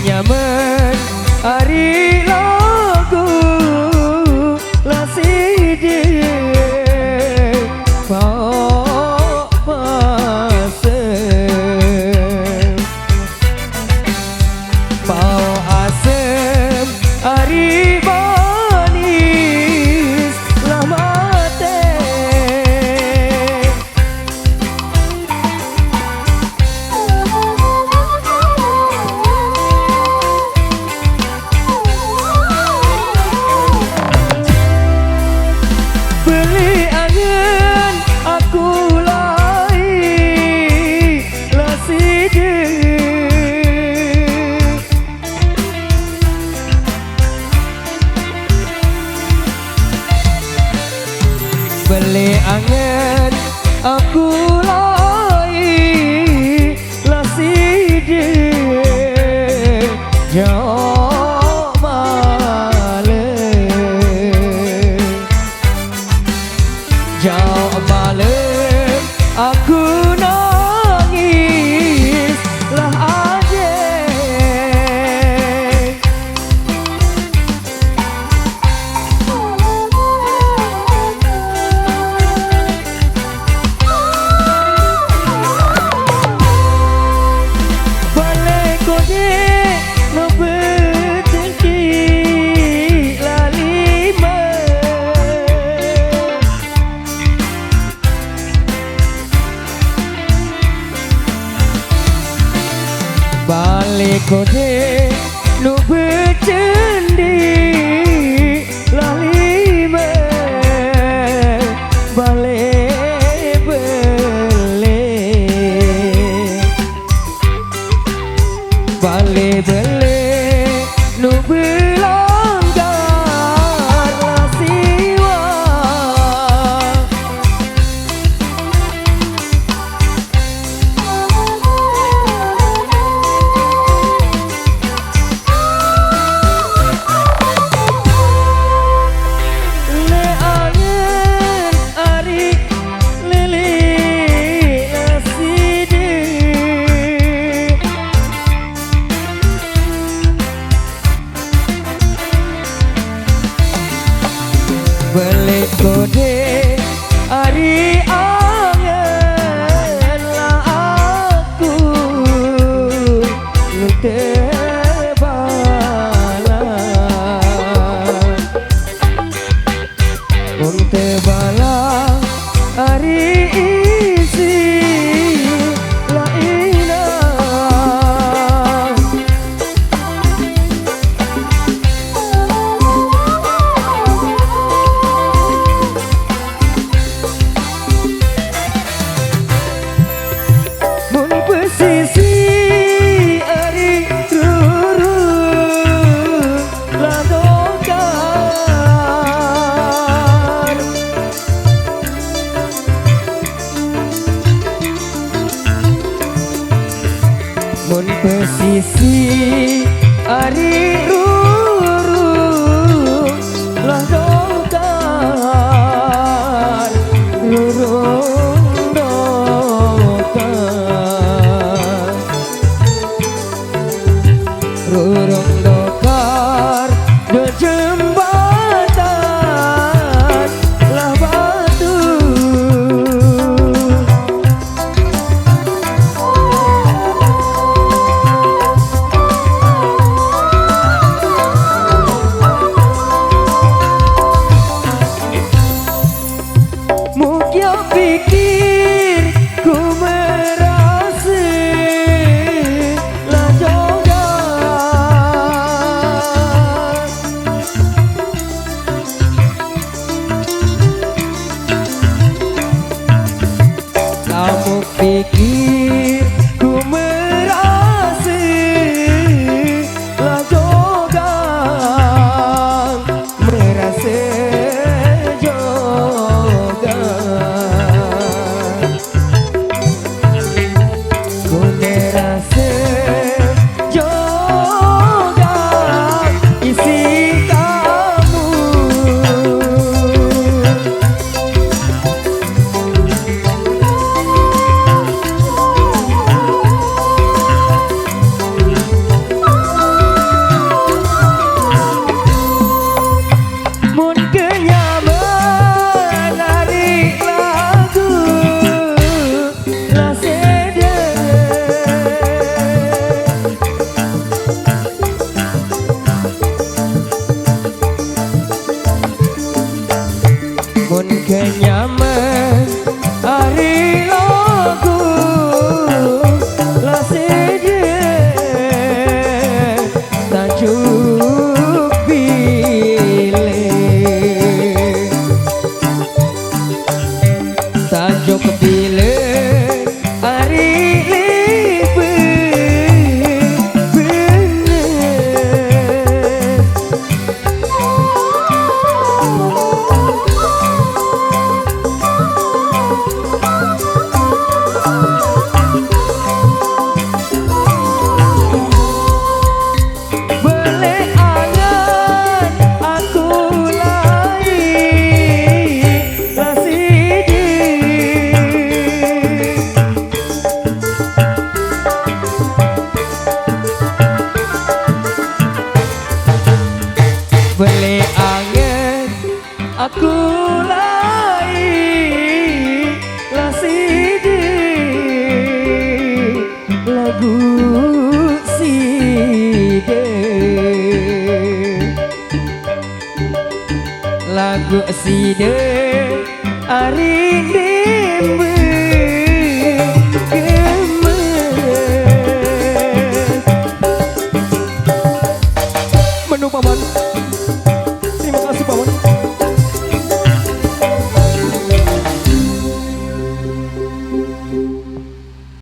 nyaman ari lagu lasidi pau asem ari manis lamate beli angin aku lai lasidi beli angin aku lai lasidi jauh malam aku nangis lah aja balik kode ngebetengki lalima balik kode nu bercendi lalima balik balik nu belanggar lasiwa balik kode ari angen lah aku tebalan ari isi laina mun pesisi ari turun ladokan mun pesisi ari rurung ladokan rurung dokan rurung dokar de jembatan lah batu mungkin pikir ku merasa lah jodoh lagu side arindu